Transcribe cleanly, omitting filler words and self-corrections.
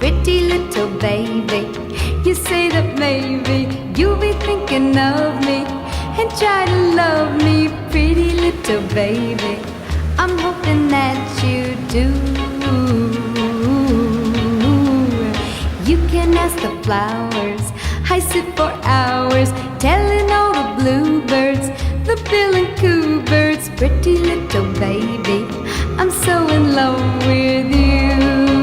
pretty little baby. You say that maybe you'll be thinking of me and try to love me, pretty little baby. I'm hoping that you do. You can ask the flowers, I sit for hours telling